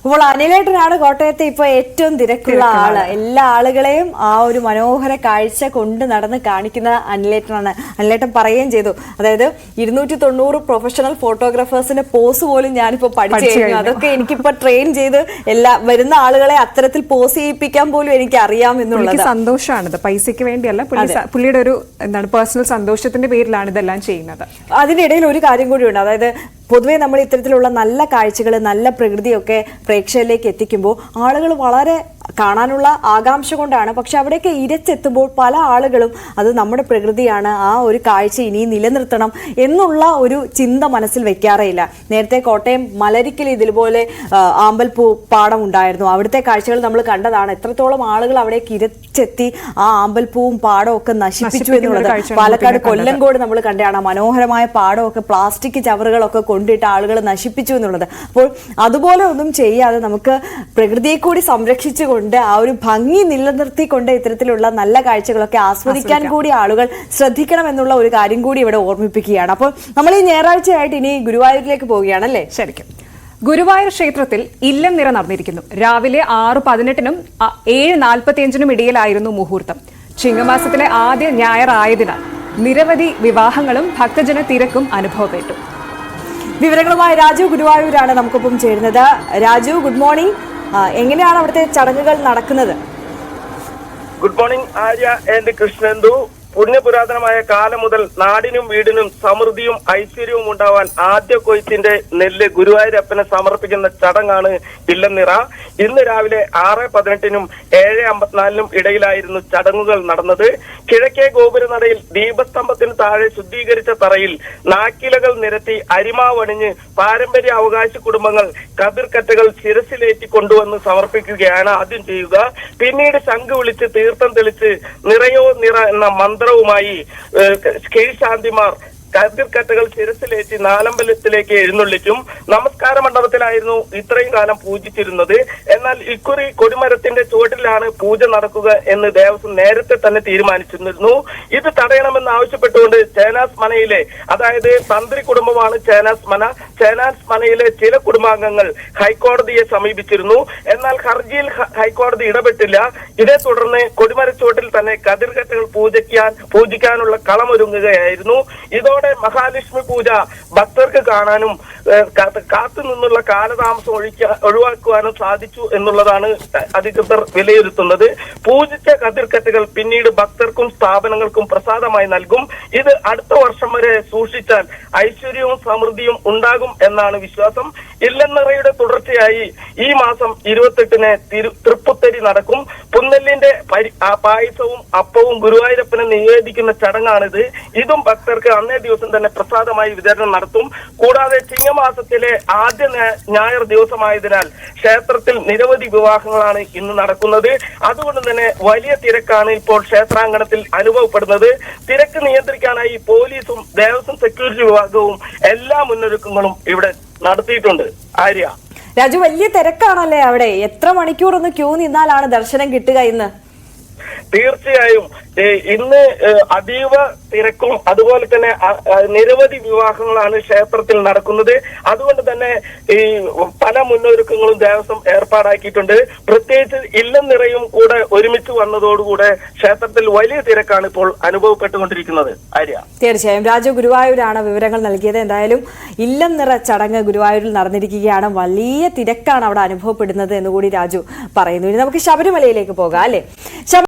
അപ്പോൾ അനിലേട്ടനാണ് കോട്ടയത്തെ ഇപ്പൊ ഏറ്റവും തിരക്കുള്ള ആള്. എല്ലാ ആളുകളെയും ആ ഒരു മനോഹര കാഴ്ച കൊണ്ട് നടന്ന് കാണിക്കുന്ന അനിലേട്ടനാണ്. അനിലേട്ടൻ പറയുകയും ചെയ്തു, അതായത് 290 പ്രൊഫഷണൽ ഫോട്ടോഗ്രാഫേഴ്സിന്റെ പോസ് പോലും ഞാനിപ്പോ പഠിച്ചു കഴിഞ്ഞു. അതൊക്കെ എനിക്കിപ്പോ ട്രെയിൻ ചെയ്ത് എല്ലാ വരുന്ന ആളുകളെ അത്തരത്തിൽ പോസ് ചെയ്യിപ്പിക്കാൻ പോലും എനിക്ക് അറിയാം എന്നുള്ളത് സന്തോഷമാണിത്. പൈസയ്ക്ക് വേണ്ടിയല്ല, പുള്ളിയുടെ ഒരു എന്താണ് പേഴ്സണൽ സന്തോഷത്തിന്റെ പേരിലാണ് ഇതെല്ലാം ചെയ്യുന്നത്. അതിനിടയിൽ ഒരു കാര്യം കൂടിയുണ്ട്, അതായത് പൊതുവേ നമ്മൾ ഇത്തരത്തിലുള്ള നല്ല കാഴ്ചകൾ, നല്ല പ്രകൃതിയൊക്കെ പ്രേക്ഷകരിലേക്ക് എത്തിക്കുമ്പോൾ ആളുകൾ വളരെ കാണാനുള്ള ആകാംക്ഷ കൊണ്ടാണ്. പക്ഷെ അവിടെയൊക്കെ ഇരച്ചെത്തുമ്പോൾ പല ആളുകളും അത് നമ്മുടെ പ്രകൃതിയാണ്, ആ ഒരു കാഴ്ച ഇനിയും നിലനിർത്തണം എന്നുള്ള ഒരു ചിന്ത മനസ്സിൽ വെക്കാറേയില്ല. നേരത്തെ കോട്ടയം മലരിക്കൽ ഇതുപോലെ ആമ്പൽപ്പൂ പാടം ഉണ്ടായിരുന്നു. അവിടുത്തെ കാഴ്ചകൾ നമ്മൾ കണ്ടതാണ്. എത്രത്തോളം ആളുകൾ അവിടേക്ക് ഇരച്ചെത്തി ആ ആമ്പൽപ്പൂവും പാടവും ഒക്കെ നശിപ്പിച്ചു എന്നുള്ളത്. പാലക്കാട് കൊല്ലങ്കോട് നമ്മൾ കണ്ടതാണ്. മനോഹരമായ പാടമൊക്കെ പ്ലാസ്റ്റിക് ചവറുകളൊക്കെ കൊണ്ടിട്ട് ആളുകൾ നശിപ്പിച്ചു എന്നുള്ളത്. അപ്പോൾ അതുപോലെ ഒന്നും ചെയ്യാതെ നമുക്ക് പ്രകൃതിയെ കൂടി സംരക്ഷിച്ചുകൊണ്ട് ആ ഒരു ഭംഗി നിലനിർത്തിക്കൊണ്ട് ഇത്തരത്തിലുള്ള നല്ല കാഴ്ചകളൊക്കെ ആസ്വദിക്കാൻ കൂടി ആളുകൾ ശ്രദ്ധിക്കണം എന്നുള്ള ഒരു കാര്യം കൂടി ഇവിടെ ഓർമ്മിപ്പിക്കുകയാണ്. അപ്പോൾ നമ്മൾ ഈ ഞായറാഴ്ചയായിട്ട് ഇനി ഗുരുവായൂരിലേക്ക് പോവുകയാണല്ലേ? ശരിക്കും ഗുരുവായൂർ ക്ഷേത്രത്തിൽ ഇല്ലം നിറ നടന്നിരിക്കുന്നു. രാവിലെ 6:18 7:45 ഇടയിലായിരുന്നു മുഹൂർത്തം. ചിങ്ങമാസത്തിലെ ആദ്യ ഞായർ ആയതിനാൽ നിരവധി വിവാഹങ്ങളും ഭക്തജന തിരക്കും അനുഭവപ്പെട്ടു. വിവരങ്ങളുമായി രാജു ഗുരുവായൂരാണ് നമുക്കൊപ്പം ചേരുന്നത്. Raju, good morning. എങ്ങനെയാണ് അവിടുത്തെ ചടങ്ങുകൾ നടക്കുന്നത്? Good morning Arya and Krishnendu. പുണ്യപുരാതനമായ കാലം മുതൽ നാടിനും വീടിനും സമൃദ്ധിയും ഐശ്വര്യവും ഉണ്ടാവാൻ ആദ്യ കൊയ്ത്തിന്റെ നെല്ല് ഗുരുവായൂരപ്പനെ സമർപ്പിക്കുന്ന ചടങ്ങാണ് ഇല്ലനിറ. ഇന്ന് രാവിലെ 6:18 7:54 ഇടയിലായിരുന്നു ചടങ്ങുകൾ നടന്നത്. കിഴക്കേ ഗോപുരനടയിൽ ദീപസ്തംഭത്തിന് താഴെ ശുദ്ധീകരിച്ച തറയിൽ നാക്കിലകൾ നിരത്തി അരിമാവണിഞ്ഞ് പാരമ്പര്യ അവകാശ കുടുംബങ്ങൾ കതിർക്കറ്റകൾ ശിരസിലേറ്റി കൊണ്ടുവന്ന് സമർപ്പിക്കുകയാണ് ആദ്യം ചെയ്യുക. പിന്നീട് ശംഖ് വിളിച്ച് തീർത്ഥം തെളിച്ച് നിറയോ നിറ എന്ന മന്ത്രവുമായി കീഴ്ശാന്തിമാർ കതിർക്കറ്റകൾ ശിരസിലേറ്റി നാലമ്പലത്തിലേക്ക് എഴുന്നള്ളിക്കും. നമസ്കാര മണ്ഡപത്തിലായിരുന്നു ഇത്രയും കാലം പൂജിച്ചിരുന്നത്. എന്നാൽ ഇക്കുറി കൊടിമരത്തിന്റെ ചുവട്ടിലാണ് പൂജ നടക്കുക എന്ന് ദേവസ്വം നേരത്തെ തന്നെ തീരുമാനിച്ചിരുന്നു. ഇത് തടയണമെന്ന് ആവശ്യപ്പെട്ടുകൊണ്ട് ചേനാസ് മനയിലെ, അതായത് തന്ത്രി കുടുംബമാണ് ചേനാസ് മന, ചേനാസ് മനയിലെ ചില കുടുംബാംഗങ്ങൾ ഹൈക്കോടതിയെ സമീപിച്ചിരുന്നു. എന്നാൽ ഹർജിയിൽ ഹൈക്കോടതി ഇടപെട്ടില്ല. ഇതേ തുടർന്ന് കൊടിമരച്ചുവട്ടിൽ തന്നെ കതിർക്കറ്റകൾ പൂജിക്കാനുള്ള കളമൊരുങ്ങുകയായിരുന്നു. ഇതോടെ മഹാലക്ഷ്മി പൂജ ഭക്തർക്ക് കാണാനും കാത്തു നിന്നുള്ള കാലതാമസം ഒഴിവാക്കുവാനും സാധിച്ചു എന്നുള്ളതാണ് അധികൃതർ വിലയിരുത്തുന്നത്. പൂജിച്ച കതിർക്കറ്റകൾ പിന്നീട് ഭക്തർക്കും സ്ഥാപനങ്ങൾക്കും പ്രസാദമായി നൽകും. ഇത് അടുത്ത വർഷം വരെ സൂക്ഷിച്ചാൽ ഐശ്വര്യവും സമൃദ്ധിയും ഉണ്ടാകും എന്നാണ് വിശ്വാസം. ഇല്ലനിറയുടെ തുടർച്ചയായി ഈ മാസം 28-ന് തൃപ്പുത്തരി നടക്കും. പുന്നെല്ലിന്റെ പായസവും അപ്പവും ഗുരുവായൂരപ്പനെ നിവേദിക്കുന്ന ചടങ്ങാണിത്. ഇതും ഭക്തർക്ക് അന്നേ ദിവസം തന്നെ പ്രസാദമായി വിതരണം നടത്തും. കൂടാതെ ചിങ്ങമാസത്തിലെ ആദ്യ ഞായർ ദിവസമായതിനാൽ ക്ഷേത്രത്തിൽ നിരവധി വിവാഹങ്ങളാണ് ഇന്ന് നടക്കുന്നത്. അതുകൊണ്ട് തന്നെ വലിയ തിരക്കാണ് ഇപ്പോൾ ക്ഷേത്രാങ്കണത്തിൽ അനുഭവപ്പെടുന്നത്. തിരക്ക് നിയന്ത്രിക്കാനായി പോലീസും ദേവസ്വം സെക്യൂരിറ്റി വിഭാഗവും എല്ലാ മുന്നൊരുക്കങ്ങളും ഇവിടെ നടത്തിയിട്ടുണ്ട്. ആര്യ, രാജു, വലിയ തിരക്കാണല്ലേ അവിടെ? എത്ര മണിക്കൂർ ഒന്ന് ക്യൂ നിന്നാലാണ് ദർശനം കിട്ടുക ഇന്ന്? തീർച്ചയായും ഇന്ന് അതീവ തിരക്കും അതുപോലെ തന്നെ നിരവധി വിവാഹങ്ങളാണ് ക്ഷേത്രത്തിൽ നടക്കുന്നത്. അതുകൊണ്ട് തന്നെ ഈ പല മുന്നൊരുക്കങ്ങളും ദേവസ്വം ഏർപ്പാടാക്കിയിട്ടുണ്ട്. പ്രത്യേകിച്ച് ഇല്ലനിറയും കൂടെ ഒരുമിച്ച് വന്നതോടുകൂടെ ക്ഷേത്രത്തിൽ വലിയ തിരക്കാണ് ഇപ്പോൾ അനുഭവപ്പെട്ടുകൊണ്ടിരിക്കുന്നത്. ആര്യ, തീർച്ചയായും രാജു ഗുരുവായൂരാണ് വിവരങ്ങൾ നൽകിയത്. എന്തായാലും ഇല്ലനിറ ചടങ്ങ് ഗുരുവായൂരിൽ നടന്നിരിക്കുകയാണ്. വലിയ തിരക്കാണ് അവിടെ അനുഭവപ്പെടുന്നത് എന്നുകൂടി രാജു പറയുന്നു. ഇനി നമുക്ക് ശബരിമലയിലേക്ക് പോകാം അല്ലെ?